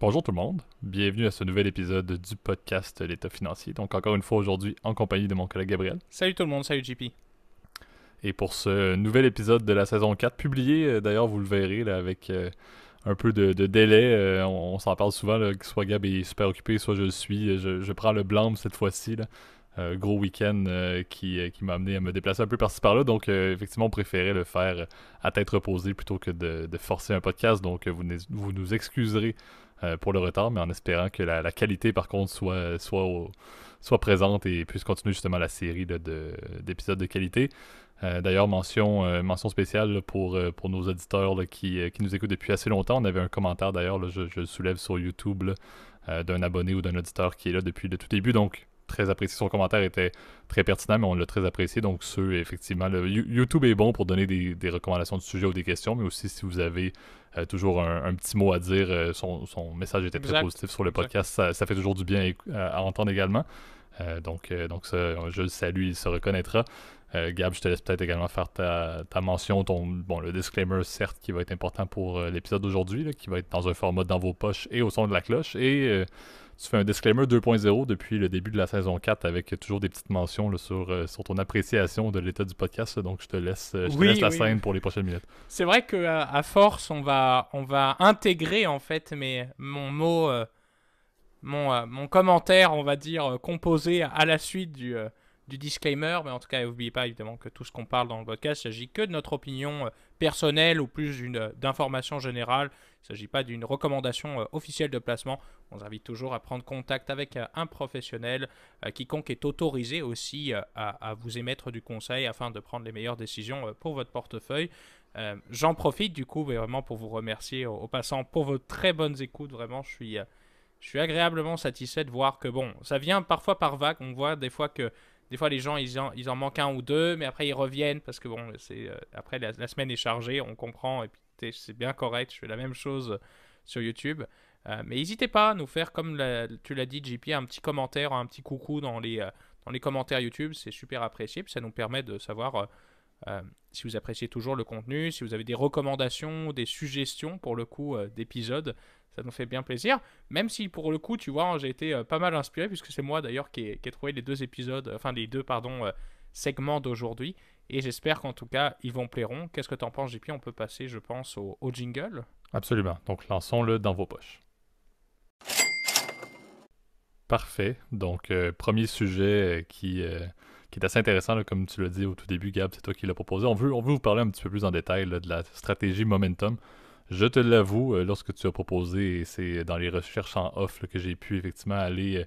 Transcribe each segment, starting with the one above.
Bonjour tout le monde, bienvenue à ce nouvel épisode du podcast L'État financier. Donc encore une fois aujourd'hui en compagnie de mon collègue Gabriel. Salut tout le monde, salut JP. Et pour ce nouvel épisode de la saison 4, publié d'ailleurs vous le verrez là, avec un peu de délai, on s'en parle souvent, là, que soit Gab est super occupé, soit je le suis. Je prends le blâme cette fois-ci. Là. Gros week-end qui m'a amené à me déplacer un peu par-ci par-là. Donc, effectivement, on préférait le faire à tête reposée plutôt que de forcer un podcast. Donc, vous nous excuserez pour le retard, mais en espérant que la qualité, par contre, soit présente et puisse continuer justement la série là, d'épisodes de qualité. D'ailleurs, mention spéciale là, pour nos auditeurs là, qui nous écoutent depuis assez longtemps. On avait un commentaire d'ailleurs, là, je le soulève sur YouTube, là, d'un abonné ou d'un auditeur qui est là depuis le tout début. Donc, très apprécié. Son commentaire était très pertinent, mais on l'a très apprécié. Donc, effectivement, YouTube est bon pour donner des recommandations de sujet ou des questions, mais aussi si vous avez toujours un petit mot à dire, son message était très positif sur le podcast. Ça fait toujours du bien à entendre également. Donc ça, je le salue, il se reconnaîtra. Gab, je te laisse peut-être également faire ta mention, le disclaimer, certes, qui va être important pour l'épisode d'aujourd'hui, là, qui va être dans un format dans vos poches et au son de la cloche. Et tu fais un disclaimer 2.0 depuis le début de la saison 4 avec toujours des petites mentions là, sur ton appréciation de l'état du podcast. Là, donc, je te laisse la scène pour les prochaines minutes. C'est vrai qu'à force, on va intégrer en fait mon mot, mon commentaire, on va dire, composé à la suite du disclaimer. Mais en tout cas, n'oubliez pas évidemment que tout ce qu'on parle dans le podcast, il ne s'agit que de notre opinion personnelle ou plus d'informations générales. Il ne s'agit pas d'une recommandation officielle de placement. On vous invite toujours à prendre contact avec un professionnel. Quiconque est autorisé aussi à vous émettre du conseil afin de prendre les meilleures décisions pour votre portefeuille. J'en profite du coup vraiment pour vous remercier au passant pour vos très bonnes écoutes. Vraiment, je suis agréablement satisfait de voir que bon, ça vient parfois par vague. On voit des fois les gens ils en manquent un ou deux, mais après ils reviennent parce que bon, après la semaine est chargée, on comprend et puis c'est bien correct. Je fais la même chose sur YouTube. Mais n'hésitez pas à nous faire, comme tu l'as dit, JP, un petit commentaire, un petit coucou dans les commentaires YouTube. C'est super apprécié. Puis ça nous permet de savoir si vous appréciez toujours le contenu, si vous avez des recommandations, des suggestions pour le coup d'épisodes. Ça nous fait bien plaisir. Même si pour le coup, tu vois, j'ai été pas mal inspiré, puisque c'est moi d'ailleurs qui ai trouvé les deux épisodes, segments d'aujourd'hui. Et j'espère qu'en tout cas, ils vous plairont. Qu'est-ce que t'en penses, JP? On peut passer, je pense, au jingle. Absolument. Donc, lançons-le dans vos poches. Parfait. Donc, premier sujet qui est assez intéressant, là, comme tu l'as dit au tout début, Gab, c'est toi qui l'as proposé. On veut vous parler un petit peu plus en détail là, de la stratégie Momentum. Je te l'avoue, lorsque tu as proposé, et c'est dans les recherches en off là, que j'ai pu effectivement aller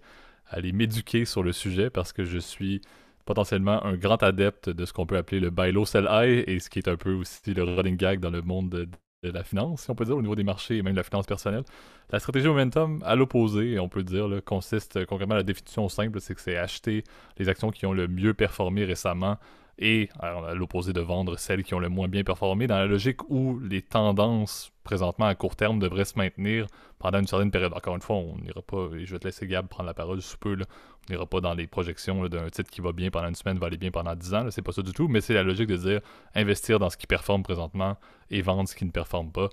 m'éduquer sur le sujet, parce que je suis potentiellement un grand adepte de ce qu'on peut appeler le buy low, sell high, et ce qui est un peu aussi le running gag dans le monde de la finance, si on peut dire, au niveau des marchés et même de la finance personnelle. La stratégie Momentum, à l'opposé, on peut dire, là, consiste concrètement, la définition simple, c'est que c'est acheter les actions qui ont le mieux performé récemment et à l'opposé de vendre celles qui ont le moins bien performé, dans la logique où les tendances présentement à court terme devraient se maintenir pendant une certaine période. Encore une fois, on n'ira pas, et je vais te laisser Gab prendre la parole sous peu, là, on n'ira pas dans les projections d'un titre qui va bien pendant une semaine, va aller bien pendant 10 ans, là, c'est pas ça du tout, mais c'est la logique de dire investir dans ce qui performe présentement et vendre ce qui ne performe pas,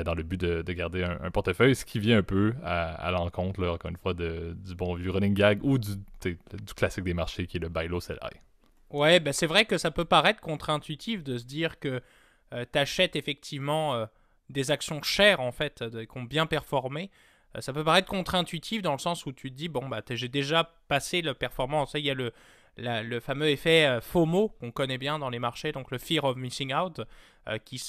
dans le but de garder un portefeuille, ce qui vient un peu à l'encontre, là, encore une fois, du bon vieux running gag ou du classique des marchés qui est le buy low, sell high. Ouais, c'est vrai que ça peut paraître contre-intuitif de se dire que tu achètes effectivement des actions chères en fait, qui ont bien performé. Ça peut paraître contre-intuitif dans le sens où tu te dis, bon, j'ai déjà passé le performance. Il y a le fameux effet FOMO qu'on connaît bien dans les marchés, donc le Fear of Missing Out, qui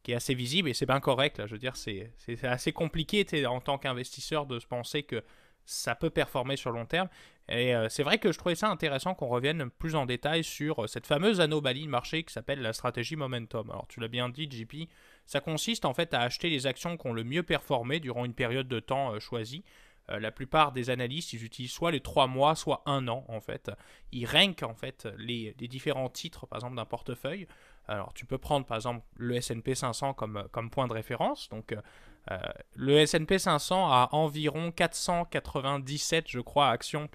est assez visible et c'est bien correct. Là, je veux dire, c'est assez compliqué en tant qu'investisseur de se penser que ça peut performer sur le long terme. Et c'est vrai que je trouvais ça intéressant qu'on revienne plus en détail sur cette fameuse anomalie de marché qui s'appelle la stratégie Momentum. Alors tu l'as bien dit, JP, ça consiste en fait à acheter les actions qui ont le mieux performé durant une période de temps choisie. La plupart des analystes, ils utilisent soit les 3 mois, soit 1 an en fait. Ils rankent en fait les différents titres, par exemple, d'un portefeuille. Alors tu peux prendre par exemple le S&P 500 comme point de référence. Donc le S&P 500 a environ 497, je crois, actions,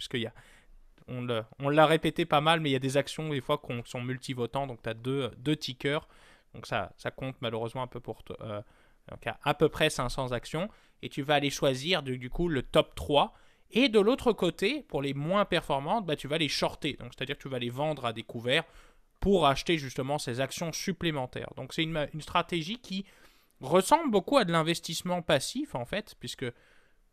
on l'a répété pas mal, mais il y a des actions des fois qui sont multivotants, donc tu as deux tickers, donc ça compte malheureusement un peu pour toi. Donc à peu près 500 actions. et tu vas aller choisir du coup le top 3. Et de l'autre côté, pour les moins performantes, bah, tu vas les shorter. Donc, c'est-à-dire que tu vas les vendre à découvert pour acheter justement ces actions supplémentaires. Donc, c'est une stratégie qui ressemble beaucoup à de l'investissement passif en fait, puisque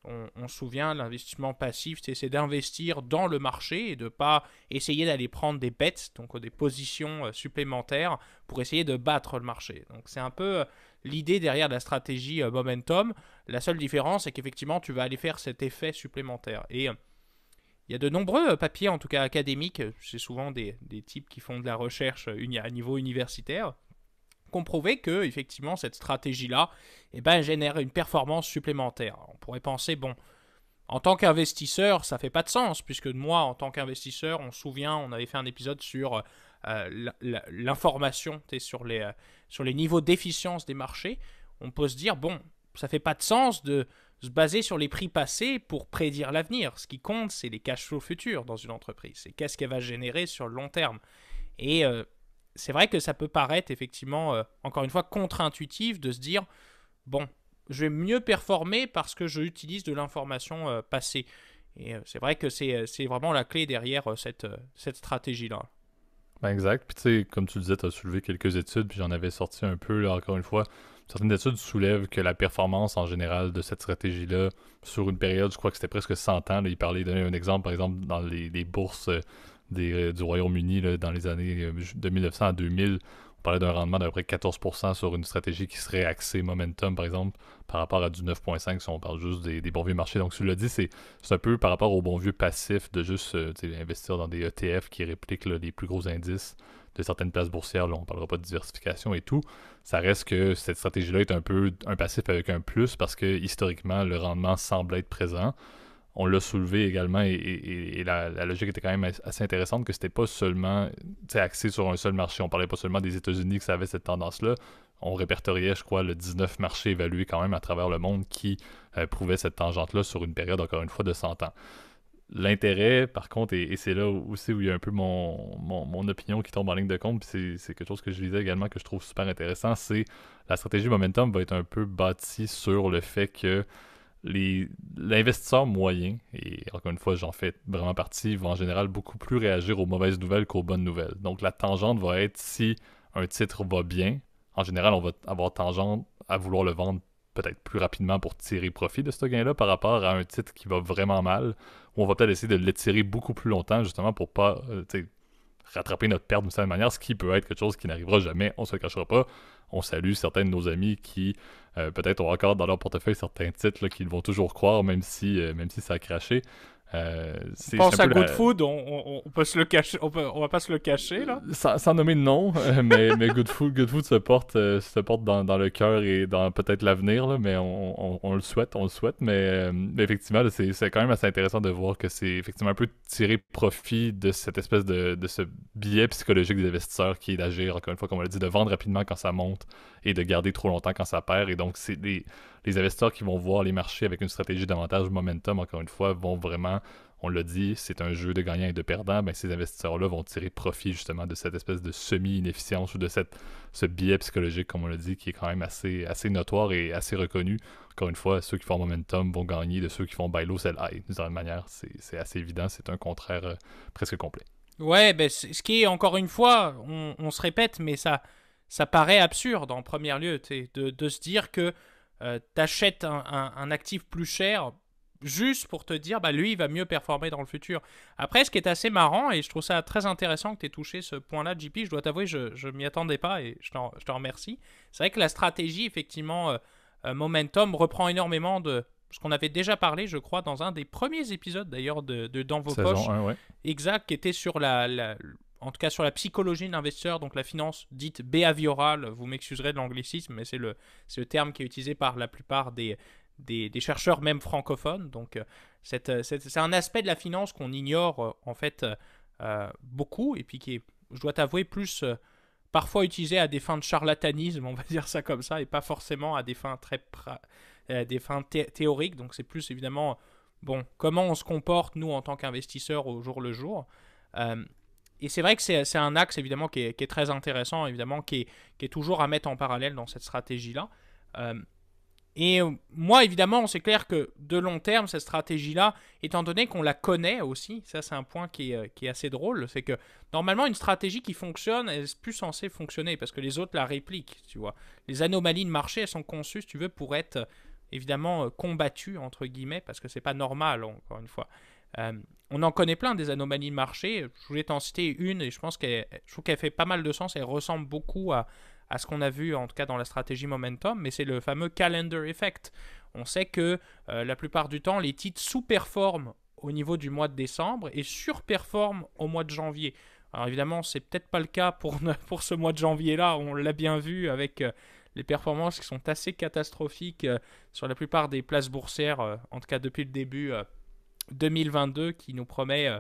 on se souvient, l'investissement passif, c'est d'investir dans le marché et de ne pas essayer d'aller prendre des bets, donc des positions supplémentaires pour essayer de battre le marché. Donc c'est un peu l'idée derrière la stratégie momentum. La seule différence, c'est qu'effectivement, tu vas aller faire cet effet supplémentaire. Et il y a de nombreux papiers, en tout cas académiques, c'est souvent des types qui font de la recherche à niveau universitaire, qui ont prouvé que effectivement cette stratégie-là génère une performance supplémentaire. On pourrait penser, bon, en tant qu'investisseur, ça fait pas de sens, puisque moi, en tant qu'investisseur, on se souvient, on avait fait un épisode sur l'information, sur les niveaux d'efficience des marchés. On peut se dire, bon, ça fait pas de sens de se baser sur les prix passés pour prédire l'avenir. Ce qui compte, c'est les cash flows futurs dans une entreprise. C'est qu'est-ce qu'elle va générer sur le long terme. Et c'est vrai que ça peut paraître effectivement, encore une fois, contre-intuitif de se dire, bon, je vais mieux performer parce que j'utilise de l'information passée. Et c'est vrai que c'est vraiment la clé derrière cette stratégie-là. Ben exact. Puis tu sais, comme tu le disais, tu as soulevé quelques études, puis j'en avais sorti un peu, là, encore une fois. Certaines études soulèvent que la performance en général de cette stratégie-là, sur une période, je crois que c'était presque 100 ans, là, il donnait un exemple, par exemple, dans les bourses du Royaume-Uni, là, dans les années de 1900 à 2000, on parlait d'un rendement d'à peu près 14% sur une stratégie qui serait axée momentum, par exemple, par rapport à du 9,5 si on parle juste des bons vieux marchés. Donc, tu l'as dit, c'est un peu par rapport au bon vieux passif de juste investir dans des ETF qui répliquent là, les plus gros indices de certaines places boursières. Là, on ne parlera pas de diversification et tout. Ça reste que cette stratégie-là est un peu un passif avec un plus parce que historiquement, le rendement semble être présent. On l'a soulevé également et la logique était quand même assez intéressante que c'était pas seulement axé sur un seul marché. On parlait pas seulement des États-Unis que ça avait cette tendance-là. On répertoriait, je crois, le 19 marchés évalués quand même à travers le monde qui prouvaient cette tangente-là sur une période, encore une fois, de 100 ans. L'intérêt, par contre, et c'est là aussi où il y a un peu mon opinion qui tombe en ligne de compte, puis c'est quelque chose que je lisais également que je trouve super intéressant, c'est la stratégie momentum va être un peu bâtie sur le fait que l'investisseur moyen, et encore une fois, j'en fais vraiment partie, va en général beaucoup plus réagir aux mauvaises nouvelles qu'aux bonnes nouvelles. Donc la tangente va être si un titre va bien, en général, on va avoir tangente à vouloir le vendre peut-être plus rapidement pour tirer profit de ce gain-là par rapport à un titre qui va vraiment mal, où on va peut-être essayer de l'étirer beaucoup plus longtemps justement pour pas rattraper notre perte d'une certaine manière, ce qui peut être quelque chose qui n'arrivera jamais, on se le cachera pas. On salue certains de nos amis qui peut-être ont encore dans leur portefeuille certains titres là, qu'ils vont toujours croire, même si ça a craché. On pense à Goodfood, on peut se le cacher, on va pas se le cacher là. Sans nommer de nom, mais Goodfood se porte dans le cœur et dans peut-être l'avenir, là, mais on le souhaite, mais effectivement, c'est quand même assez intéressant de voir que c'est effectivement un peu tirer profit de cette espèce de ce biais psychologique des investisseurs qui est d'agir, encore une fois, comme on l'a dit, de vendre rapidement quand ça monte et de garder trop longtemps quand ça perd. Et donc, c'est les investisseurs qui vont voir les marchés avec une stratégie davantage momentum, encore une fois, vont vraiment, on l'a dit, c'est un jeu de gagnants et de perdants, ben ces investisseurs-là vont tirer profit justement de cette espèce de semi-inefficience ou de ce biais psychologique, comme on l'a dit, qui est quand même assez notoire et assez reconnu. Encore une fois, ceux qui font momentum vont gagner de ceux qui font buy low, sell high. D'une certaine manière, c'est assez évident, c'est un contraire presque complet. Ouais, ben, ce qui est, encore une fois, on se répète, mais ça paraît absurde en premier lieu, de se dire que t'achètes un actif plus cher juste pour te dire, bah lui, il va mieux performer dans le futur. Après, ce qui est assez marrant, et je trouve ça très intéressant que tu aies touché ce point-là, JP, je dois t'avouer, je m'y attendais pas et je te remercie. C'est vrai que la stratégie, effectivement, Momentum reprend énormément de ce qu'on avait déjà parlé, je crois, dans un des premiers épisodes d'ailleurs de Dans vos Saison poches. 1, ouais. Exact, qui était sur en tout cas sur la psychologie de l'investisseur, donc la finance dite behaviorale, vous m'excuserez de l'anglicisme, mais c'est le terme qui est utilisé par la plupart des chercheurs, même francophones. Donc c'est un aspect de la finance qu'on ignore en fait beaucoup, et puis qui est, je dois t'avouer, plus parfois utilisé à des fins de charlatanisme, on va dire ça comme ça, et pas forcément à des fins théoriques. Donc c'est plus évidemment, bon, comment on se comporte nous en tant qu'investisseurs au jour le jour. Et c'est vrai que c'est un axe évidemment qui est très intéressant, évidemment, qui est toujours à mettre en parallèle dans cette stratégie-là. Et moi, évidemment, c'est clair que de long terme, cette stratégie-là, étant donné qu'on la connaît aussi, ça c'est un point qui est assez drôle, c'est que normalement, une stratégie qui fonctionne, elle est plus censée fonctionner parce que les autres la répliquent, tu vois. Les anomalies de marché, elles sont conçues, si tu veux, pour être évidemment combattues, entre guillemets, parce que c'est pas normal, encore une fois. Euh, on en connaît plein des anomalies de marché. Je voulais t'en citer une et je trouve qu'elle fait pas mal de sens. Elle ressemble beaucoup à ce qu'on a vu en tout cas dans la stratégie Momentum, mais c'est le fameux calendar effect. On sait que la plupart du temps, les titres sous-performent au niveau du mois de décembre et surperforment au mois de janvier. Alors évidemment, c'est peut-être pas le cas pour ce mois de janvier-là, on l'a bien vu avec les performances qui sont assez catastrophiques sur la plupart des places boursières, en tout cas depuis le début 2022, qui nous promet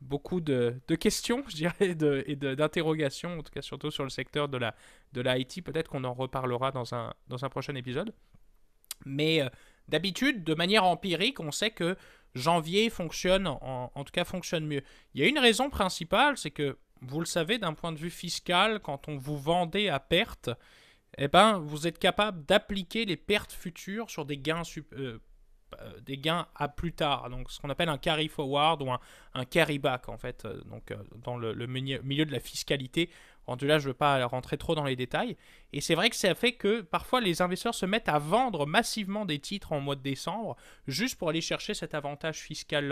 beaucoup de questions, je dirais, et d'interrogations, en tout cas surtout sur le secteur de la IT. Peut-être qu'on en reparlera dans un prochain épisode. Mais d'habitude, de manière empirique, on sait que janvier fonctionne, en tout cas fonctionne mieux. Il y a une raison principale, c'est que, vous le savez, d'un point de vue fiscal, quand on vous vendait à perte, eh ben, vous êtes capable d'appliquer les pertes futures sur des gains à plus tard, donc ce qu'on appelle un carry forward ou un carry back en fait, donc dans le milieu de la fiscalité. Rendu là, je ne veux pas rentrer trop dans les détails. Et c'est vrai que ça fait que parfois les investisseurs se mettent à vendre massivement des titres en mois de décembre juste pour aller chercher cet avantage fiscal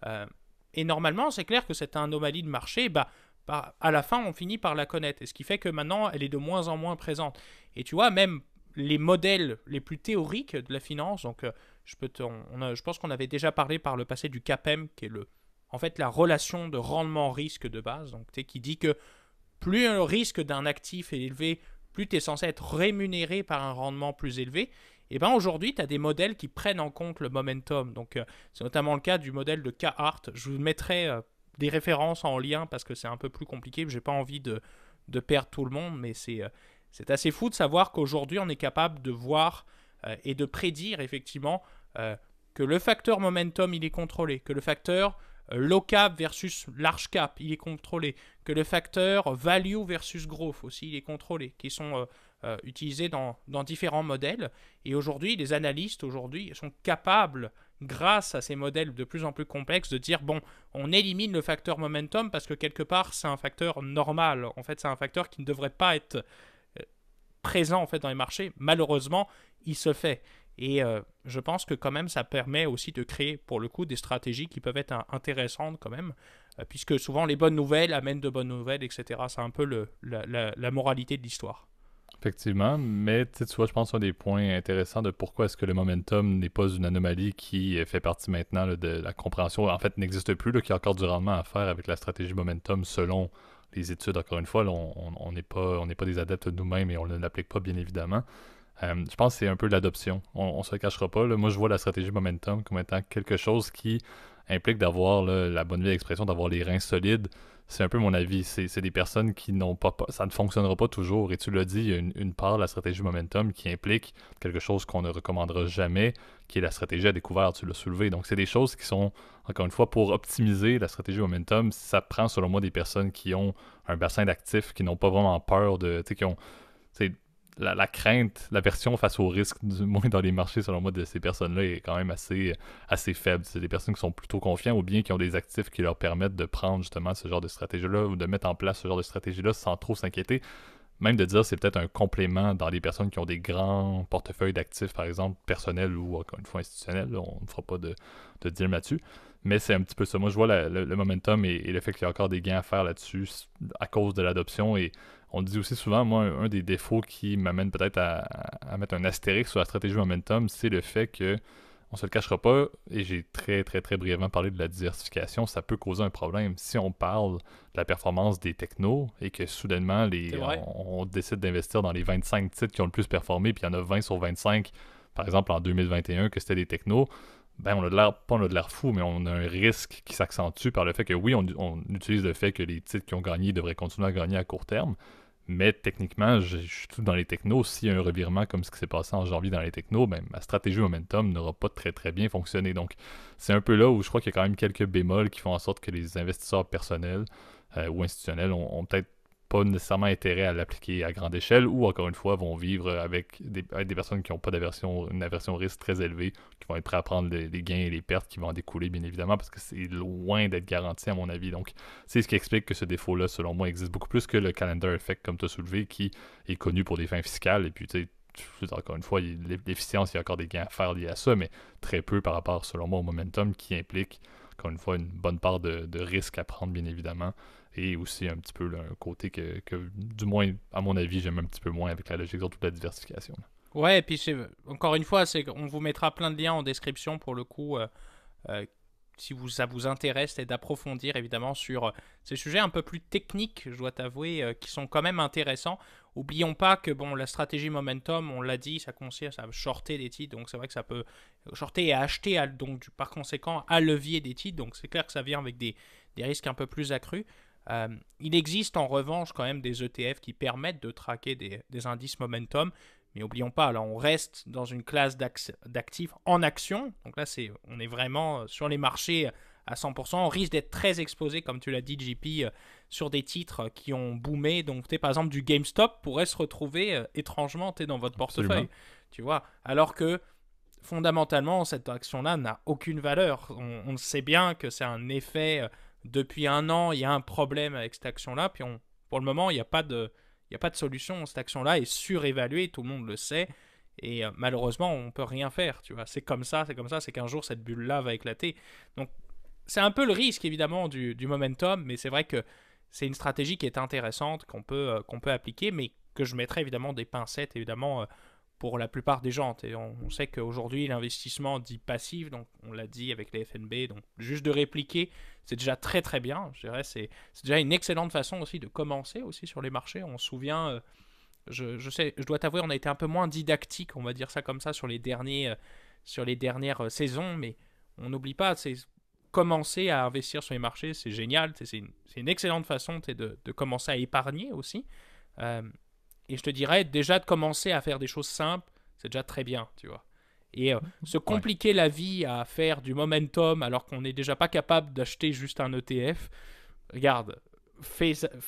là. Et normalement, c'est clair que cette anomalie de marché, bah, à la fin, on finit par la connaître. Et ce qui fait que maintenant, elle est de moins en moins présente. Et tu vois, même les modèles les plus théoriques de la finance, donc je pense qu'on avait déjà parlé par le passé du CAPM, qui est en fait la relation de rendement-risque de base, donc qui dit que plus le risque d'un actif est élevé, plus tu es censé être rémunéré par un rendement plus élevé. Et bien aujourd'hui, tu as des modèles qui prennent en compte le momentum. Donc c'est notamment le cas du modèle de K-Hart. Je vous mettrai des références en lien parce que c'est un peu plus compliqué. Je n'ai pas envie de perdre tout le monde, mais c'est assez fou de savoir qu'aujourd'hui, on est capable de voir et de prédire effectivement que le facteur momentum, il est contrôlé, que le facteur low cap versus large cap, il est contrôlé, que le facteur value versus growth aussi, il est contrôlé, qui sont utilisés dans différents modèles. Et aujourd'hui, les analystes aujourd'hui sont capables, grâce à ces modèles de plus en plus complexes, de dire bon, on élimine le facteur momentum parce que quelque part, c'est un facteur normal. En fait, c'est un facteur qui ne devrait pas être présent en fait dans les marchés. Malheureusement, il se fait. Et je pense que quand même ça permet aussi de créer pour le coup des stratégies qui peuvent être intéressantes quand même, puisque souvent les bonnes nouvelles amènent de bonnes nouvelles, etc. C'est un peu la moralité de l'histoire. Effectivement, mais tu vois, je pense un des points intéressants de pourquoi est-ce que le momentum n'est pas une anomalie qui fait partie maintenant là, de la compréhension, en fait n'existe plus, qu'il y a encore du rendement à faire avec la stratégie momentum selon les études. Encore une fois, là, on n'est pas des adeptes de nous-mêmes et on ne l'applique pas bien évidemment. Je pense que c'est un peu l'adoption. On se le cachera pas. Là. Moi, je vois la stratégie momentum comme étant quelque chose qui implique d'avoir la bonne vieille expression, d'avoir les reins solides. C'est un peu mon avis. C'est des personnes qui n'ont pas... Ça ne fonctionnera pas toujours. Et tu l'as dit, il y a une part de la stratégie momentum qui implique quelque chose qu'on ne recommandera jamais, qui est la stratégie à découvert. Tu l'as soulevé. Donc, c'est des choses qui sont, encore une fois, pour optimiser la stratégie momentum, ça prend, selon moi, des personnes qui ont un bassin d'actifs, qui n'ont pas vraiment peur de... Tu sais, qui ont... La crainte, l'aversion face au risque, du moins dans les marchés, selon moi, de ces personnes-là est quand même assez faible. C'est des personnes qui sont plutôt confiantes ou bien qui ont des actifs qui leur permettent de prendre justement ce genre de stratégie-là ou de mettre en place ce genre de stratégie-là sans trop s'inquiéter. Même de dire c'est peut-être un complément dans les personnes qui ont des grands portefeuilles d'actifs, par exemple, personnels ou encore une fois institutionnels. Là, on ne fera pas de deal là-dessus. Mais c'est un petit peu ça. Moi, je vois le momentum et le fait qu'il y a encore des gains à faire là-dessus à cause de l'adoption. Et on dit aussi souvent, moi, un des défauts qui m'amène peut-être à mettre un astérix sur la stratégie momentum, c'est le fait que, on se le cachera pas, et j'ai très, très, très brièvement parlé de la diversification, ça peut causer un problème. Si on parle de la performance des technos et que soudainement, on décide d'investir dans les 25 titres qui ont le plus performé, puis il y en a 20 sur 25, par exemple en 2021, que c'était des technos, ben on a de l'air fou, mais on a un risque qui s'accentue par le fait que oui, on utilise le fait que les titres qui ont gagné devraient continuer à gagner à court terme, mais techniquement, je suis tout dans les technos. S'il y a un revirement comme ce qui s'est passé en janvier dans les technos, ben, ma stratégie momentum n'aura pas très très bien fonctionné. Donc c'est un peu là où je crois qu'il y a quand même quelques bémols qui font en sorte que les investisseurs personnels ou institutionnels ont peut-être pas nécessairement intérêt à l'appliquer à grande échelle ou, encore une fois, vont vivre avec des personnes qui n'ont pas une aversion au risque très élevée, qui vont être prêts à prendre les gains et les pertes qui vont en découler, bien évidemment, parce que c'est loin d'être garanti, à mon avis. Donc, c'est ce qui explique que ce défaut-là, selon moi, existe beaucoup plus que le calendar effect, comme tu as soulevé, qui est connu pour des fins fiscales. Et puis, tu sais, encore une fois, l'efficience, il y a encore des gains à faire liés à ça, mais très peu par rapport, selon moi, au momentum, qui implique, encore une fois, une bonne part de risque à prendre, bien évidemment. Et aussi un petit peu là, un côté que, du moins, à mon avis, j'aime un petit peu moins avec la logique, surtout de la diversification. Ouais, et puis encore une fois, on vous mettra plein de liens en description pour le coup, euh, si ça vous intéresse, et d'approfondir évidemment sur ces sujets un peu plus techniques, je dois t'avouer, qui sont quand même intéressants. Oublions pas que bon, la stratégie momentum, on l'a dit, ça consiste à shorter des titres, donc c'est vrai que ça peut shorter et acheter, donc par conséquent à levier des titres, donc c'est clair que ça vient avec des risques un peu plus accrus. Il existe en revanche quand même des ETF qui permettent de traquer des indices momentum, mais n'oublions pas, là on reste dans une classe d'actifs en action, donc là on est vraiment sur les marchés à 100%, on risque d'être très exposé, comme tu l'as dit JP, sur des titres qui ont boomé, donc par exemple du GameStop pourrait se retrouver étrangement dans votre portefeuille, Absolument. tu vois, alors que fondamentalement cette action-là n'a aucune valeur, on sait bien que c'est un effet... depuis un an, il y a un problème avec cette action-là. Puis pour le moment, il n'y a pas de solution. Cette action-là est surévaluée, tout le monde le sait. Et malheureusement, on ne peut rien faire. Tu vois, c'est comme ça. C'est qu'un jour, cette bulle-là va éclater. Donc, c'est un peu le risque, évidemment, du momentum. Mais c'est vrai que c'est une stratégie qui est intéressante, qu'on peut appliquer, mais que je mettrai évidemment des pincettes, évidemment, pour la plupart des gens. Et on sait qu'aujourd'hui, l'investissement dit passif, donc on l'a dit avec les FNB, donc juste de répliquer, c'est déjà très très bien. Je dirais c'est déjà une excellente façon aussi de commencer aussi sur les marchés. On se souvient, je sais, je dois t'avouer, on a été un peu moins didactique, on va dire ça comme ça, sur les dernières saisons, mais on n'oublie pas, c'est commencer à investir sur les marchés, c'est génial, c'est une excellente façon de commencer à épargner aussi. Et je te dirais, déjà de commencer à faire des choses simples, c'est déjà très bien, tu vois. Et se compliquer la vie à faire du momentum alors qu'on n'est déjà pas capable d'acheter juste un ETF, regarde,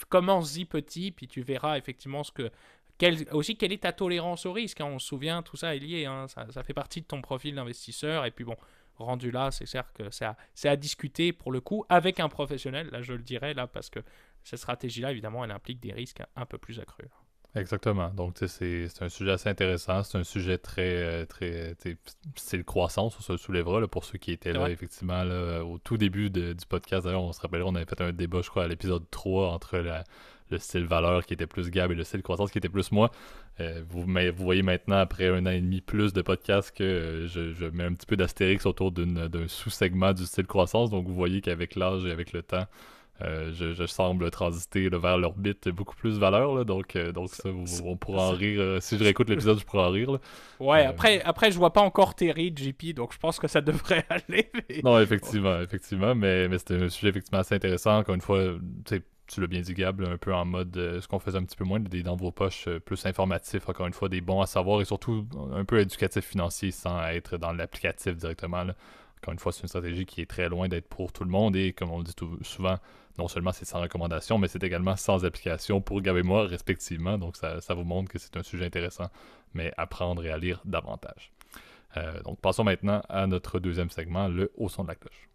commence-y petit, puis tu verras effectivement quelle est ta tolérance au risque. Hein, on se souvient, tout ça est lié, hein, ça fait partie de ton profil d'investisseur. Et puis bon, rendu là, c'est certes que c'est à discuter pour le coup avec un professionnel, là je le dirais, là, parce que cette stratégie-là, évidemment, elle implique des risques un peu plus accrus. Exactement. Donc, tu sais, c'est un sujet assez intéressant. C'est un sujet c'est le croissance, on se le soulèvera là, pour ceux qui étaient là, effectivement, là, au tout début du podcast. D'ailleurs, on se rappellera, on avait fait un débat, je crois, à l'épisode 3 entre le style valeur qui était plus Gab et le style croissance qui était plus moi. Vous voyez maintenant, après 1 an et demi plus de podcast, que je mets un petit peu d'astérix autour d'un sous-segment du style croissance. Donc, vous voyez qu'avec l'âge et avec le temps, je semble transiter là, vers l'orbite beaucoup plus valeur, là, donc ça, on pourra en rire. Si je réécoute l'épisode, je pourrai en rire. Là. Ouais, après, je vois pas encore Terry, JP, donc je pense que ça devrait aller. Mais... Non, effectivement, mais c'est un sujet effectivement assez intéressant. Encore une fois, tu l'as bien dit, Gab, là, un peu en mode ce qu'on faisait un petit peu moins, des dans vos poches plus informatifs, encore une fois, des bons à savoir et surtout un peu éducatif financier sans être dans l'applicatif directement. Là. Encore une fois, c'est une stratégie qui est très loin d'être pour tout le monde et comme on le dit souvent, non seulement c'est sans recommandation, mais c'est également sans application pour Gab et moi, respectivement. Donc ça vous montre que c'est un sujet intéressant, mais à prendre et à lire davantage. Donc passons maintenant à notre deuxième segment, le Au son de la cloche.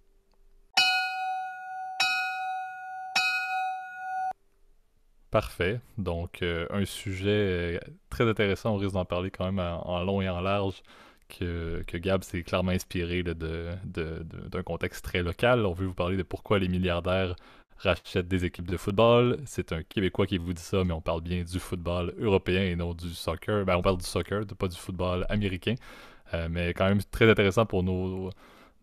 Parfait. Donc, un sujet très intéressant. On risque d'en parler quand même en long et en large. Que Gab s'est clairement inspiré là, d'un contexte très local. On veut vous parler de pourquoi les milliardaires rachètent des équipes de football. C'est un Québécois qui vous dit ça, mais on parle bien du football européen et non du soccer. Ben, on parle du soccer, pas du football américain. Mais quand même très intéressant pour nos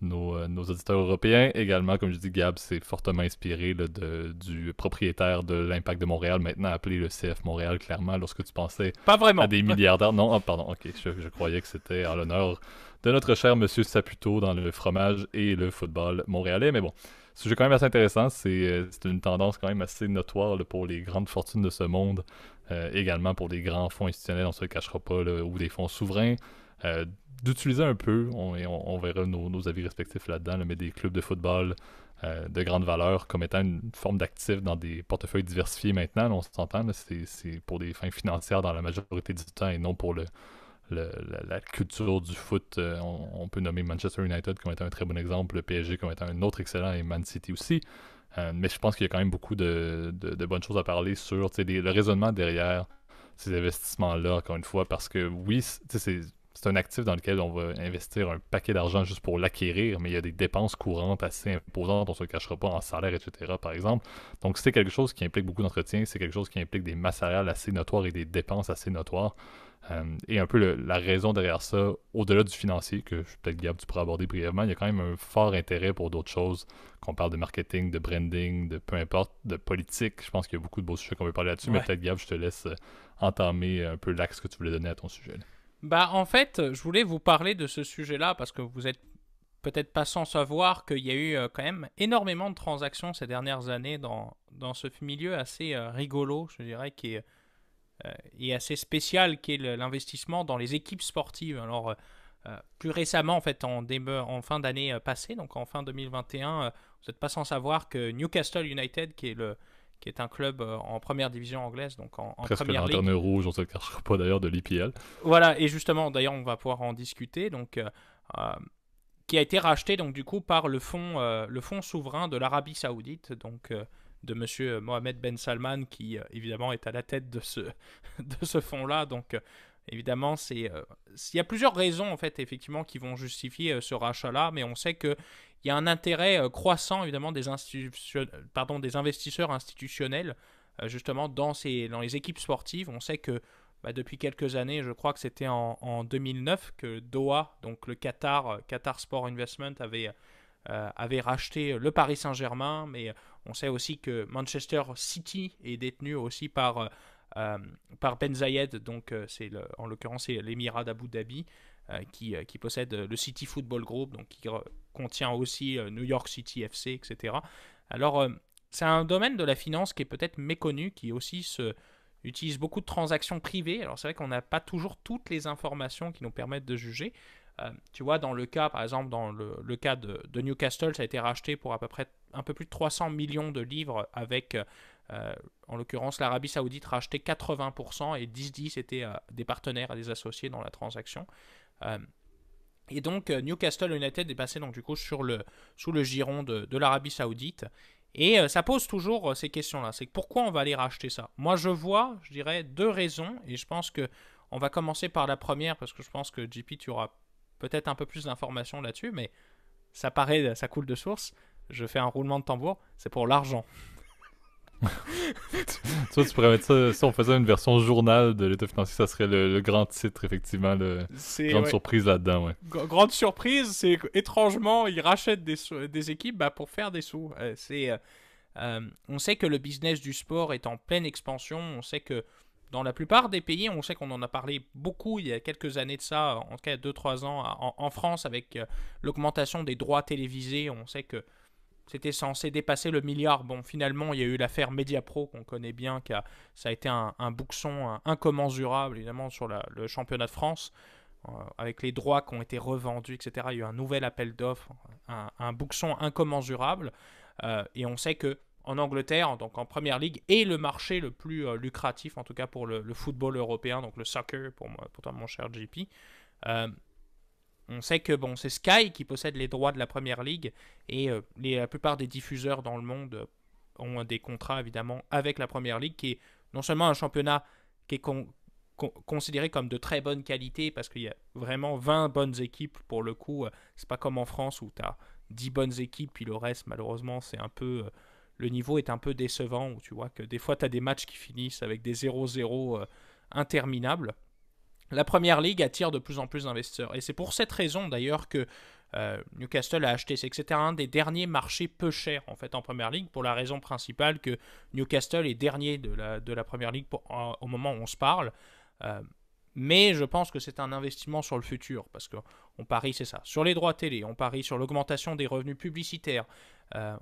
auditeurs européens. Également, comme je dis, Gab s'est fortement inspiré là, du propriétaire de l'Impact de Montréal, maintenant appelé le CF Montréal, clairement, lorsque tu pensais pas vraiment. à des milliardaires. Non, pardon, ok, je croyais que c'était en l'honneur de notre cher Monsieur Saputo dans le fromage et le football montréalais, mais bon. Sujet quand même assez intéressant, c'est une tendance quand même assez notoire là, pour les grandes fortunes de ce monde, également pour des grands fonds institutionnels, on se le cachera pas, là, ou des fonds souverains, d'utiliser un peu, on verra nos avis respectifs là-dedans, là, mais des clubs de football de grande valeur comme étant une forme d'actif dans des portefeuilles diversifiés maintenant. Là, on s'entend, là, c'est pour des fins financières dans la majorité du temps et non pour la culture du foot. On peut nommer Manchester United comme étant un très bon exemple, le PSG comme étant un autre excellent et Man City aussi. Mais je pense qu'il y a quand même beaucoup de bonnes choses à parler sur le raisonnement derrière ces investissements-là, encore une fois, parce que oui, c'est un actif dans lequel on va investir un paquet d'argent juste pour l'acquérir, mais il y a des dépenses courantes assez imposantes, on ne se le cachera pas, en salaire, etc., par exemple. Donc, c'est quelque chose qui implique beaucoup d'entretien, c'est quelque chose qui implique des masses salariales assez notoires et des dépenses assez notoires. Et un peu la raison derrière ça, au-delà du financier, que peut-être Gab, tu pourras aborder brièvement, il y a quand même un fort intérêt pour d'autres choses, qu'on parle de marketing, de branding, de peu importe, de politique. Je pense qu'il y a beaucoup de beaux sujets qu'on peut parler là-dessus, mais peut-être Gab, je te laisse entamer un peu l'axe que tu voulais donner à ton sujet. Là. Bah, en fait, je voulais vous parler de ce sujet-là parce que vous êtes peut-être pas sans savoir qu'il y a eu quand même énormément de transactions ces dernières années dans ce milieu assez rigolo, je dirais, qui est et assez spécial, qui est l'investissement dans les équipes sportives. Alors, plus récemment, en fait, en fin d'année passée, donc en fin 2021, vous n'êtes pas sans savoir que Newcastle United, qui est un club en première division anglaise, donc en Presque première ligue. lanterne rouge, on ne se le cachera pas d'ailleurs, de l'EPL. Voilà, et justement, d'ailleurs, on va pouvoir en discuter, donc, qui a été racheté, donc, du coup, par le fonds souverain de l'Arabie Saoudite, donc, de monsieur Mohamed Ben Salman, qui, évidemment, est à la tête de ce fonds-là, donc, évidemment, il y a plusieurs raisons, en fait, effectivement, qui vont justifier ce rachat-là, mais on sait que il y a un intérêt croissant, évidemment, des investisseurs institutionnels, justement, dans les équipes sportives. On sait que depuis quelques années, je crois que c'était en 2009, que Doha, donc le Qatar Sport Investment, avait racheté le Paris Saint-Germain, mais on sait aussi que Manchester City est détenu aussi par Ben Zayed, donc en l'occurrence c'est l'Émirat d'Abu Dhabi, qui possède le City Football Group, donc qui contient aussi New York City FC, etc. Alors, c'est un domaine de la finance qui est peut-être méconnu, qui aussi utilise beaucoup de transactions privées. Alors, c'est vrai qu'on n'a pas toujours toutes les informations qui nous permettent de juger. Tu vois, dans le cas, par exemple, dans le cas de Newcastle, ça a été racheté pour à peu près un peu plus de 300 millions de livres avec, en l'occurrence, l'Arabie Saoudite rachetait 80% et 10-10 étaient des partenaires et des associés dans la transaction. Et donc Newcastle United est passé donc du coup sous le giron de l'Arabie Saoudite, et ça pose toujours ces questions-là. C'est pourquoi on va aller racheter ça. Moi je vois, je dirais, deux raisons, et je pense que on va commencer par la première parce que je pense que JP, tu auras peut-être un peu plus d'informations là-dessus, mais ça coule de source. Je fais un roulement de tambour, c'est pour l'argent. Tu pourrais mettre ça, si on faisait une version journal de l'état financier, ça serait le grand titre, effectivement, grande surprise là-dedans, ouais. Grande surprise, c'est étrangement, ils rachètent des équipes pour faire des sous. On sait que le business du sport est en pleine expansion, on sait que dans la plupart des pays, on sait qu'on en a parlé beaucoup il y a quelques années de ça, en tout cas 2-3 ans, en France, avec l'augmentation des droits télévisés, on sait que c'était censé dépasser le milliard. Bon, finalement, il y a eu l'affaire Mediapro qu'on connaît bien, ça a été un bouxon incommensurable, évidemment, sur le championnat de France, avec les droits qui ont été revendus, etc. Il y a eu un nouvel appel d'offres, un bouxon incommensurable. Et on sait que en Angleterre, donc en Première Ligue, est le marché le plus lucratif, en tout cas pour le football européen, donc le soccer, pour toi, mon cher JP. On sait que c'est Sky qui possède les droits de la Première Ligue, et la plupart des diffuseurs dans le monde ont des contrats évidemment avec la Première Ligue, qui est non seulement un championnat qui est considéré comme de très bonne qualité, parce qu'il y a vraiment 20 bonnes équipes pour le coup. C'est pas comme en France où tu as 10 bonnes équipes, puis le reste malheureusement c'est un peu... le niveau est un peu décevant, où tu vois que des fois tu as des matchs qui finissent avec des 0-0 interminables. La Première Ligue attire de plus en plus d'investisseurs. Et c'est pour cette raison d'ailleurs que Newcastle a acheté. C'est que c'était un des derniers marchés peu chers en fait en Première Ligue, pour la raison principale que Newcastle est dernier de la Première Ligue au moment où on se parle. Mais je pense que c'est un investissement sur le futur, parce qu'on parie, c'est ça, sur les droits télé, on parie sur l'augmentation des revenus publicitaires,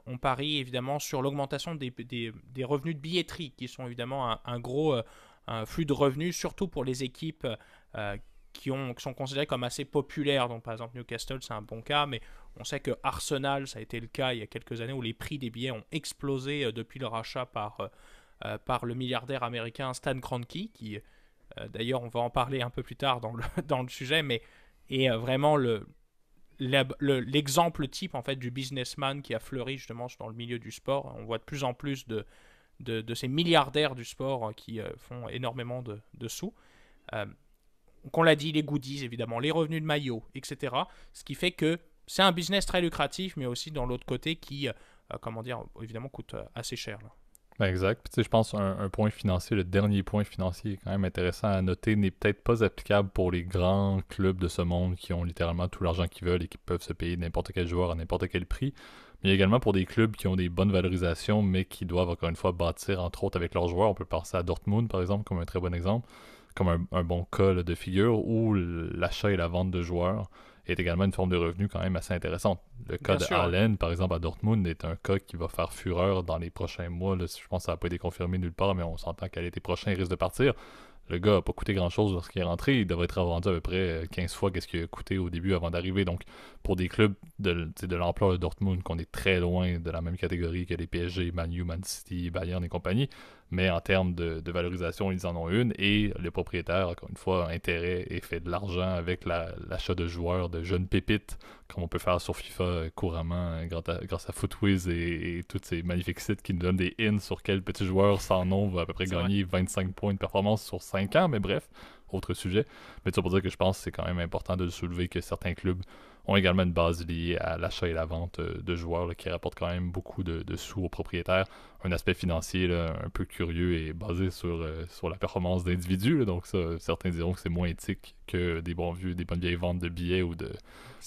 on parie évidemment sur l'augmentation des revenus de billetterie, qui sont évidemment un gros... un flux de revenus, surtout pour les équipes qui sont considérées comme assez populaires. Donc, par exemple, Newcastle, c'est un bon cas, mais On sait que Arsenal, ça a été le cas il y a quelques années où les prix des billets ont explosé depuis le rachat par le milliardaire américain Stan Kroenke, qui d'ailleurs on va en parler un peu plus tard dans le sujet, mais est vraiment l'exemple type en fait du businessman qui a fleuri justement dans le milieu du sport. On voit de plus en plus de ces milliardaires du sport qui font énormément de sous. Donc on l'a dit, les goodies évidemment, les revenus de maillot, etc. Ce qui fait que c'est un business très lucratif, mais aussi dans l'autre côté qui, comment dire, évidemment coûte assez cher. Là. Ben exact. Puis, tu sais, je pense un point financier, le dernier point financier quand même intéressant à noter, n'est peut-être pas applicable pour les grands clubs de ce monde qui ont littéralement tout l'argent qu'ils veulent et qui peuvent se payer n'importe quel joueur à n'importe quel prix. Mais également pour des clubs qui ont des bonnes valorisations, mais qui doivent encore une fois bâtir, entre autres, avec leurs joueurs. On peut penser à Dortmund, par exemple, comme un très bon exemple, comme un bon cas là, de figure, où l'achat et la vente de joueurs est également une forme de revenu quand même assez intéressante. Le cas Bien de sûr. Allen, par exemple, à Dortmund, est un cas qui va faire fureur dans les prochains mois. Là. Je pense que ça n'a pas été confirmé nulle part, mais on s'entend qu'à l'été prochain, il risque de partir. Le gars n'a pas coûté grand-chose lorsqu'il est rentré. Il devrait être vendu à peu près 15 fois qu'est-ce qu'il a coûté au début avant d'arriver. Donc, pour des clubs de l'ampleur de Dortmund, qu'on est très loin de la même catégorie que les PSG, Man U, Man City, Bayern et compagnie, mais en termes de valorisation, ils en ont une. Et le propriétaire, encore une fois, a intérêt et fait de l'argent avec l'achat de joueurs, de jeunes pépites, comme on peut faire sur FIFA couramment grâce à Footwiz et tous ces magnifiques sites qui nous donnent des hints sur quel petit joueur sans nom va à peu près gagner 25 points de performance sur 5 ans. Mais bref, autre sujet. Mais ça pour dire que je pense que c'est quand même important de le soulever que certains clubs ont également une base liée à l'achat et la vente de joueurs là, qui rapportent quand même beaucoup de sous aux propriétaires. Un aspect financier là, un peu curieux et basé sur la performance d'individus. Là. Donc ça, certains diront que c'est moins éthique que des bonnes vieilles ventes de billets ou de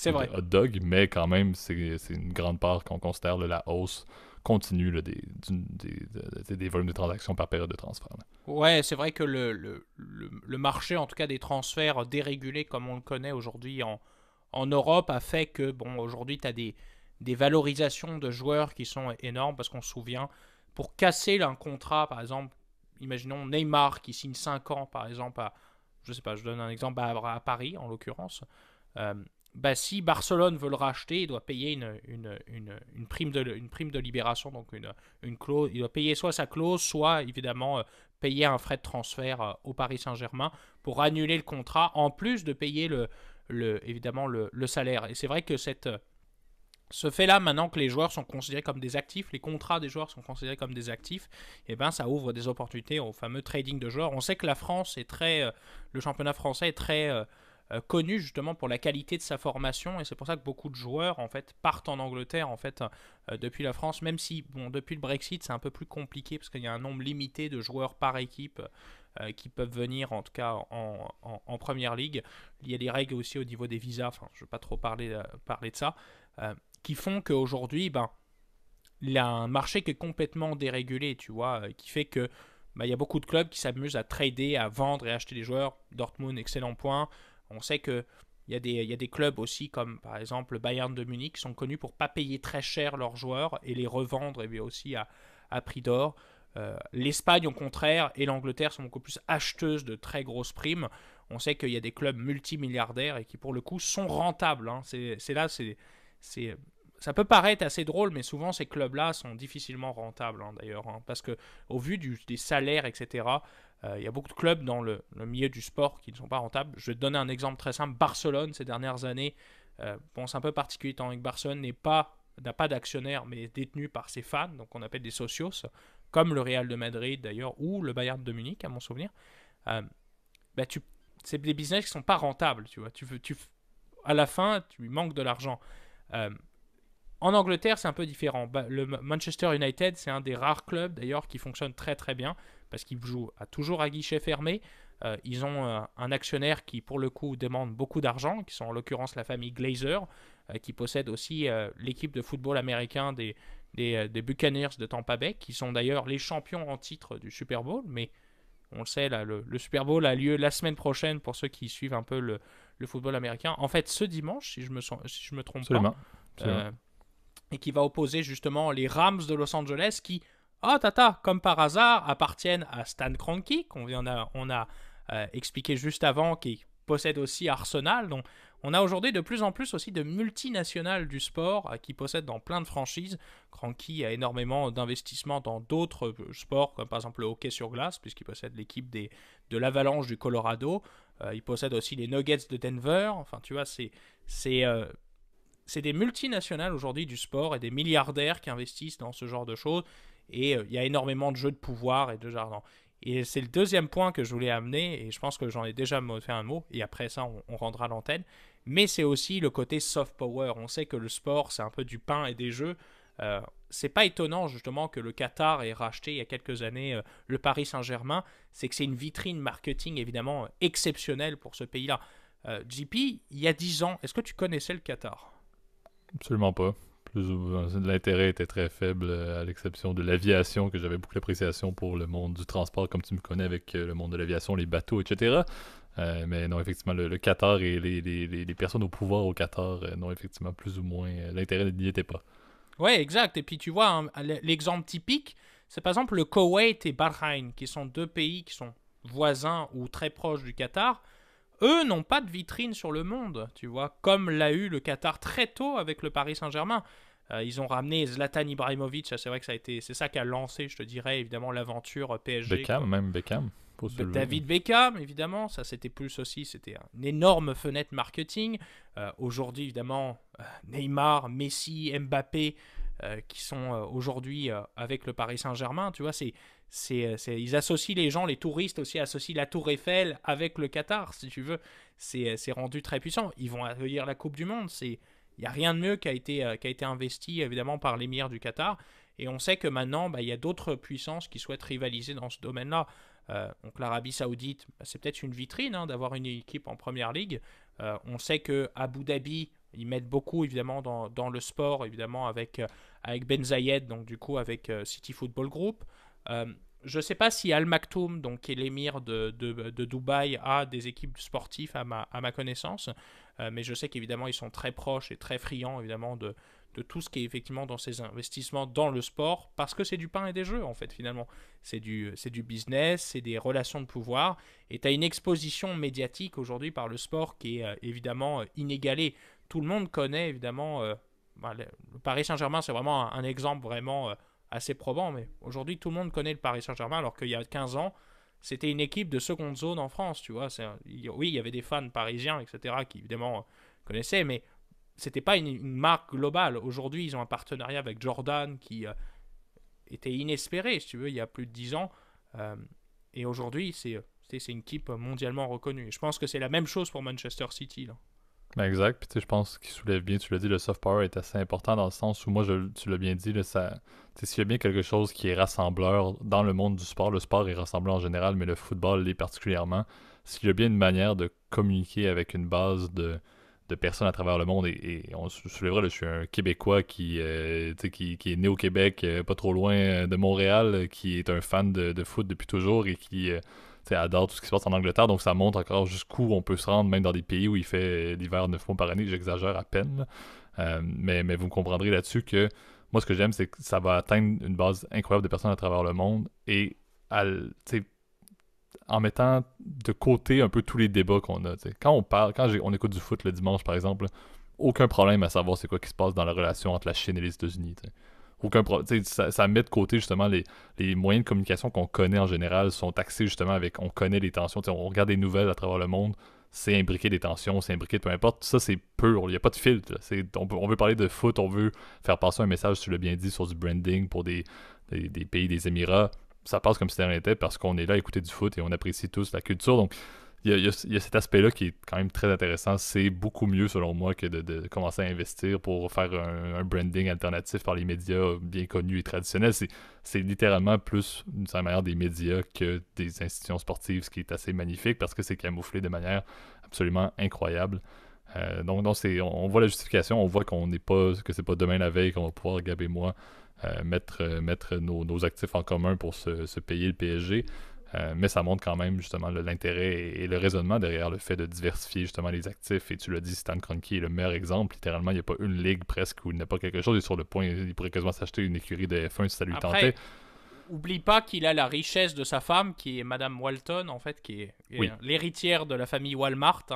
hot dogs, mais quand même, c'est une grande part qu'on considère là, la hausse continue là, des volumes de transactions par période de transfert. Là. Ouais, c'est vrai que le marché, en tout cas des transferts dérégulés comme on le connaît aujourd'hui en Europe, a fait que, bon, aujourd'hui, tu as des valorisations de joueurs qui sont énormes, parce qu'on se souvient, pour casser un contrat, par exemple, imaginons Neymar qui signe 5 ans, par exemple, je sais pas, je donne un exemple à Paris, en l'occurrence, bah, si Barcelone veut le racheter, il doit payer une prime de libération, donc une clause, il doit payer soit sa clause, soit évidemment payer un frais de transfert au Paris Saint-Germain pour annuler le contrat, en plus de payer évidemment le salaire. Et c'est vrai que ce fait-là, maintenant que les joueurs sont considérés comme des actifs, les contrats des joueurs sont considérés comme des actifs, et ben ça ouvre des opportunités au fameux trading de joueurs. On sait que la France est le championnat français est très connu justement pour la qualité de sa formation, et c'est pour ça que beaucoup de joueurs en fait partent en Angleterre en fait depuis la France, même si bon, depuis le Brexit c'est un peu plus compliqué parce qu'il y a un nombre limité de joueurs par équipe qui peuvent venir en tout cas en première ligue. Il y a des règles aussi au niveau des visas, enfin je ne vais pas trop parler de ça, qui font qu'aujourd'hui ben, il y a un marché qui est complètement dérégulé, tu vois, qui fait que il y a beaucoup de clubs qui s'amusent à trader, à vendre et acheter des joueurs. Dortmund, excellent point. On sait qu'il y a des clubs aussi, comme par exemple le Bayern de Munich, qui sont connus pour ne pas payer très cher leurs joueurs et les revendre bien aussi à prix d'or. L'Espagne, au contraire, et l'Angleterre sont beaucoup plus acheteuses de très grosses primes. On sait qu'il y a des clubs multimilliardaires et qui, pour le coup, sont rentables. Hein. Ça peut paraître assez drôle, mais souvent ces clubs-là sont difficilement rentables, hein, d'ailleurs, hein, parce que au vu des salaires, etc., il y a beaucoup de clubs dans le milieu du sport qui ne sont pas rentables. Je vais te donner un exemple très simple. Barcelone, ces dernières années, bon, c'est un peu particulier, étant donné que Barcelone n'a pas d'actionnaires, mais est détenu par ses fans, donc on appelle des socios, comme le Real de Madrid d'ailleurs, ou le Bayern de Munich, à mon souvenir. C'est des business qui ne sont pas rentables, tu vois. À la fin, tu manques de l'argent. En Angleterre, c'est un peu différent. Le Manchester United, c'est un des rares clubs d'ailleurs qui fonctionne très très bien parce qu'ils jouent toujours à guichet fermé. Ils ont un actionnaire qui, pour le coup, demande beaucoup d'argent, qui sont en l'occurrence la famille Glazer, qui possède aussi l'équipe de football américain des Buccaneers de Tampa Bay, qui sont d'ailleurs les champions en titre du Super Bowl. Mais on le sait, là, le Super Bowl a lieu la semaine prochaine pour ceux qui suivent un peu le football américain. En fait, ce dimanche, si je me trompe Absolument. pas. Et qui va opposer justement les Rams de Los Angeles qui, comme par hasard, appartiennent à Stan Kroenke, on a expliqué juste avant, qui possède aussi Arsenal. Donc On a aujourd'hui de plus en plus aussi de multinationales du sport qui possèdent dans plein de franchises. Cranky a énormément d'investissements dans d'autres sports, comme par exemple le hockey sur glace, puisqu'il possède l'équipe de l'Avalanche du Colorado. Il possède aussi les Nuggets de Denver. Enfin, tu vois, c'est des multinationales aujourd'hui du sport et des milliardaires qui investissent dans ce genre de choses. Et il y a énormément de jeux de pouvoir et de jardin. Et c'est le deuxième point que je voulais amener, et je pense que j'en ai déjà fait un mot, et après ça, on rendra l'antenne. Mais c'est aussi le côté soft power. On sait que le sport, c'est un peu du pain et des jeux. C'est pas étonnant, justement, que le Qatar ait racheté il y a quelques années le Paris Saint-Germain. C'est que c'est une vitrine marketing, évidemment, exceptionnelle pour ce pays-là. JP, il y a 10 ans, est-ce que tu connaissais le Qatar? Absolument pas. L'intérêt était très faible, à l'exception de l'aviation, que j'avais beaucoup d'appréciation pour le monde du transport, comme tu me connais avec le monde de l'aviation, les bateaux, etc. Mais non, effectivement, le Qatar et les personnes au pouvoir au Qatar, non, effectivement, plus ou moins, l'intérêt n'y était pas. Ouais, exact. Et puis tu vois, hein, l'exemple typique, c'est par exemple le Koweït et Bahreïn, qui sont deux pays qui sont voisins ou très proches du Qatar. Eux n'ont pas de vitrine sur le monde, tu vois, comme l'a eu le Qatar très tôt avec le Paris Saint-Germain. Ils ont ramené Zlatan Ibrahimovic, c'est vrai que c'est ça qui a lancé, je te dirais, évidemment, l'aventure PSG. Beckham, quoi. Même Beckham, pour se lever. David Beckham, évidemment, ça c'était plus aussi, c'était une énorme fenêtre marketing. Aujourd'hui, évidemment, Neymar, Messi, Mbappé, qui sont aujourd'hui avec le Paris Saint-Germain, tu vois, ils associent les gens, les touristes aussi associent la Tour Eiffel avec le Qatar, si tu veux. C'est rendu très puissant. Ils vont accueillir la Coupe du Monde. Il n'y a rien de mieux qui a été investi, évidemment, par l'émir du Qatar. Et on sait que maintenant, il y a d'autres puissances qui souhaitent rivaliser dans ce domaine-là. Donc l'Arabie Saoudite, c'est peut-être une vitrine d'avoir une équipe en première ligue. On sait que Abu Dhabi, ils mettent beaucoup, évidemment, dans le sport, évidemment, avec Ben Zayed, donc du coup, avec City Football Group. Je ne sais pas si Al Maktoum, donc, qui est l'émir de Dubaï, a des équipes sportives à ma connaissance, mais je sais qu'évidemment ils sont très proches et très friands évidemment de tout ce qui est effectivement dans ces investissements dans le sport, parce que c'est du pain et des jeux en fait finalement. C'est du business, c'est des relations de pouvoir, et tu as une exposition médiatique aujourd'hui par le sport qui est évidemment inégalée. Tout le monde connaît évidemment, le Paris Saint-Germain, c'est vraiment un exemple vraiment assez probant, mais aujourd'hui tout le monde connaît le Paris Saint-Germain, alors qu'il y a 15 ans, c'était une équipe de seconde zone en France, tu vois. Oui, il y avait des fans parisiens, etc., qui évidemment connaissaient, mais c'était pas une marque globale. Aujourd'hui, ils ont un partenariat avec Jordan qui était inespéré, si tu veux, il y a plus de 10 ans. Et aujourd'hui, c'est une équipe mondialement reconnue. Et je pense que c'est la même chose pour Manchester City, là. Ben exact, puis tu sais, je pense qu'il soulève bien, tu l'as dit, le soft power est assez important dans le sens où moi, tu l'as bien dit, là, s'il y a bien quelque chose qui est rassembleur dans le monde du sport, le sport est rassembleur en général, mais le football l'est particulièrement, s'il y a bien une manière de communiquer avec une base de personnes à travers le monde, et on se soulèvera, là, je suis un Québécois qui est né au Québec, pas trop loin de Montréal, qui est un fan de foot depuis toujours et qui adore tout ce qui se passe en Angleterre, donc ça montre encore jusqu'où on peut se rendre, même dans des pays où il fait l'hiver 9 mois par année, j'exagère à peine. Mais vous me comprendrez là-dessus que moi, ce que j'aime, c'est que ça va atteindre une base incroyable de personnes à travers le monde, et en mettant de côté un peu tous les débats qu'on a. T'sais. Quand on écoute du foot le dimanche, par exemple, aucun problème à savoir c'est quoi qui se passe dans la relation entre la Chine et les États-Unis. T'sais. Ça met de côté justement les moyens de communication qu'on connaît en général sont axés justement on connaît les tensions, on regarde des nouvelles à travers le monde, c'est imbriqué des tensions, c'est imbriqué de peu importe, ça c'est pur, il n'y a pas de filtre, on veut parler de foot, on veut faire passer un message, tu l'as bien dit, sur du branding pour des pays des Émirats, ça passe comme si de rien n'était parce qu'on est là à écouter du foot et on apprécie tous la culture, donc il y a cet aspect-là qui est quand même très intéressant. C'est beaucoup mieux, selon moi, que de commencer à investir pour faire un branding alternatif par les médias bien connus et traditionnels. C'est littéralement plus une certaine manière des médias que des institutions sportives, ce qui est assez magnifique parce que c'est camouflé de manière absolument incroyable. Donc on voit la justification, on voit que c'est pas demain la veille qu'on va pouvoir, Gab et moi, mettre nos actifs en commun pour se payer le PSG. Mais ça montre quand même justement l'intérêt et le raisonnement derrière le fait de diversifier justement les actifs. Et tu l'as dit, Stan Kroenke est le meilleur exemple. Littéralement, il n'y a pas une ligue presque où il n'a pas quelque chose. Il est sur le point, il pourrait quasiment s'acheter une écurie de F1 si ça lui tentait. Oublie pas qu'il a la richesse de sa femme, qui est Madame Walton, en fait, qui est oui. l'héritière de la famille Walmart,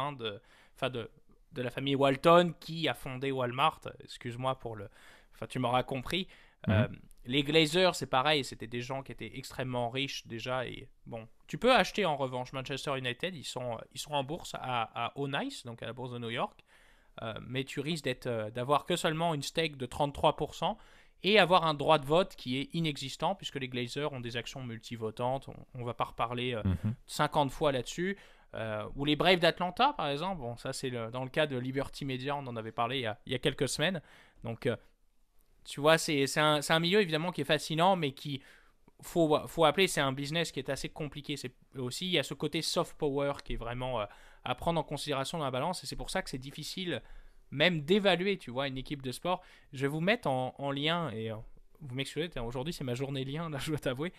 de la famille Walton qui a fondé Walmart. Excuse-moi pour le... Enfin, tu m'auras compris. Les Glazers, c'est pareil, c'était des gens qui étaient extrêmement riches déjà. Et bon, tu peux acheter en revanche Manchester United, ils sont en bourse à O-Nice, donc à la bourse de New York. Mais tu risques d'avoir que seulement une stake de 33% et avoir un droit de vote qui est inexistant puisque les Glazers ont des actions multivotantes. On ne va pas reparler 50 fois là-dessus. Ou les Braves d'Atlanta, par exemple. Bon, ça, c'est dans le cas de Liberty Media, on en avait parlé il y a quelques semaines. Donc, tu vois, c'est un milieu évidemment qui est fascinant, mais qui, faut appeler, c'est un business qui est assez compliqué. C'est aussi, il y a ce côté soft power qui est vraiment à prendre en considération dans la balance, et c'est pour ça que c'est difficile même d'évaluer, tu vois, une équipe de sport. Je vais vous mettre en lien, et vous m'excusez, aujourd'hui c'est ma journée lien, là je dois t'avouer,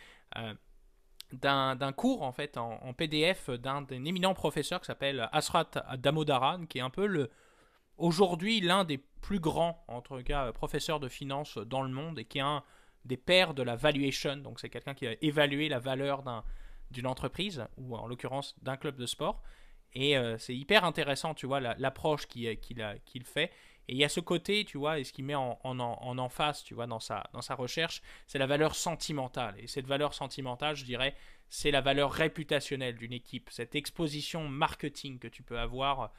d'un cours en fait en PDF d'un éminent professeur qui s'appelle Asrat Damodaran, qui est un peu aujourd'hui l'un des plus grands, en tout cas, professeurs de finance dans le monde et qui est un des pères de la valuation. Donc c'est quelqu'un qui a évalué la valeur d'une entreprise ou en l'occurrence d'un club de sport. Et c'est hyper intéressant, tu vois, l'approche qu'il fait. Et il y a ce côté, tu vois, et ce qu'il met en face, tu vois, dans sa recherche, c'est la valeur sentimentale. Et cette valeur sentimentale, je dirais, c'est la valeur réputationnelle d'une équipe. Cette exposition marketing que tu peux avoir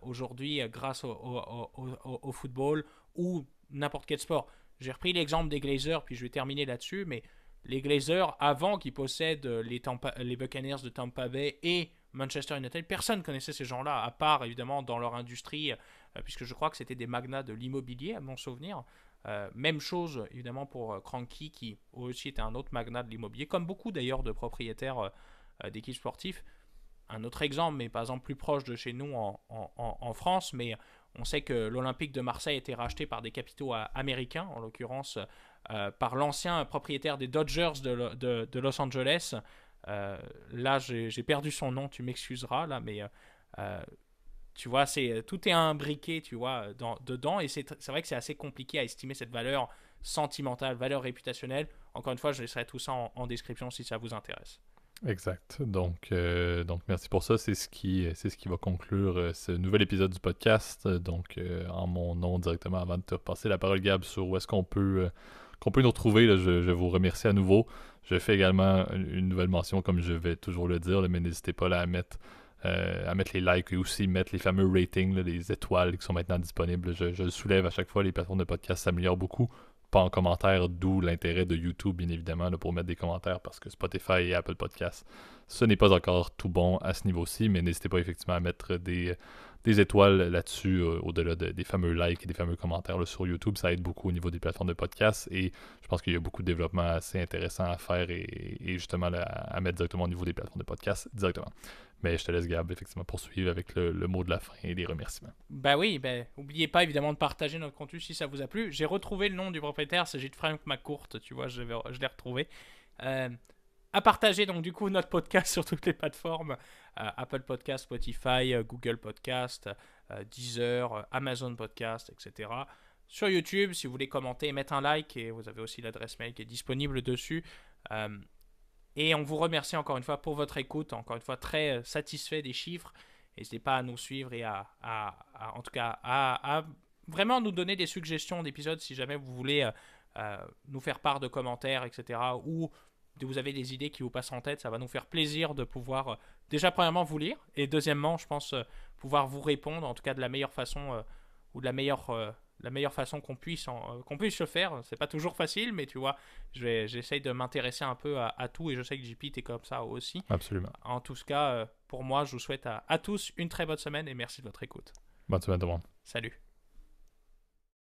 aujourd'hui grâce au football ou n'importe quel sport. J'ai repris l'exemple des Glazers, puis je vais terminer là-dessus, mais les Glazers, avant qu'ils possèdent les Buccaneers de Tampa Bay et Manchester United, personne ne connaissait ces gens-là, à part évidemment dans leur industrie, puisque je crois que c'était des magnats de l'immobilier, à mon souvenir. Même chose évidemment pour Kroenke, qui aussi était un autre magnat de l'immobilier, comme beaucoup d'ailleurs de propriétaires d'équipes sportives. Un autre exemple, mais par exemple plus proche de chez nous en France, mais on sait que l'Olympique de Marseille a été racheté par des capitaux américains, en l'occurrence par l'ancien propriétaire des Dodgers de Los Angeles. Là, j'ai perdu son nom, tu m'excuseras, là, mais tu vois, tout est imbriqué, tu vois, dedans, et c'est vrai que c'est assez compliqué à estimer cette valeur sentimentale, valeur réputationnelle. Encore une fois, je laisserai tout ça en description si ça vous intéresse. Exact. Donc merci pour ça. C'est ce qui va conclure ce nouvel épisode du podcast. Donc, en mon nom directement, avant de te passer la parole, Gab, sur où est-ce qu'on peut nous retrouver, là, je vous remercie à nouveau. Je fais également une nouvelle mention, comme je vais toujours le dire, là, mais n'hésitez pas là, à mettre les likes et aussi mettre les fameux ratings, là, les étoiles qui sont maintenant disponibles. Je le soulève à chaque fois, les plateformes de podcast s'améliorent beaucoup. Pas en commentaire, d'où l'intérêt de YouTube, bien évidemment, là, pour mettre des commentaires, parce que Spotify et Apple Podcasts, ce n'est pas encore tout bon à ce niveau-ci, mais n'hésitez pas effectivement à mettre des étoiles là-dessus, au-delà des fameux likes et des fameux commentaires là, sur YouTube. Ça aide beaucoup au niveau des plateformes de podcasts, et je pense qu'il y a beaucoup de développement assez intéressant à faire, et justement là, à mettre directement au niveau des plateformes de podcasts directement. Mais je te laisse, Gab, effectivement poursuivre avec le mot de la fin et les remerciements. Bah oui, n'oubliez pas évidemment de partager notre contenu si ça vous a plu. J'ai retrouvé le nom du propriétaire, c'est Frank McCourt, tu vois, je l'ai retrouvé. À partager donc du coup notre podcast sur toutes les plateformes, Apple Podcast, Spotify, Google Podcast, Deezer, Amazon Podcast, etc. Sur YouTube, si vous voulez commenter, mettre un like, et vous avez aussi l'adresse mail qui est disponible dessus. Et on vous remercie encore une fois pour votre écoute, encore une fois très satisfait des chiffres. N'hésitez pas à nous suivre et en tout cas à vraiment nous donner des suggestions d'épisodes si jamais vous voulez nous faire part de commentaires, etc. Ou vous avez des idées qui vous passent en tête. Ça va nous faire plaisir de pouvoir déjà premièrement vous lire et deuxièmement, je pense, pouvoir vous répondre en tout cas de la meilleure façon ou de la meilleure façon qu'on puisse le faire. C'est pas toujours facile, mais tu vois, j'essaye de m'intéresser un peu à tout, et je sais que JP t'es comme ça aussi. Absolument. En tout cas, pour moi, je vous souhaite à tous une très bonne semaine et merci de votre écoute. Bonne semaine tout le monde. Salut.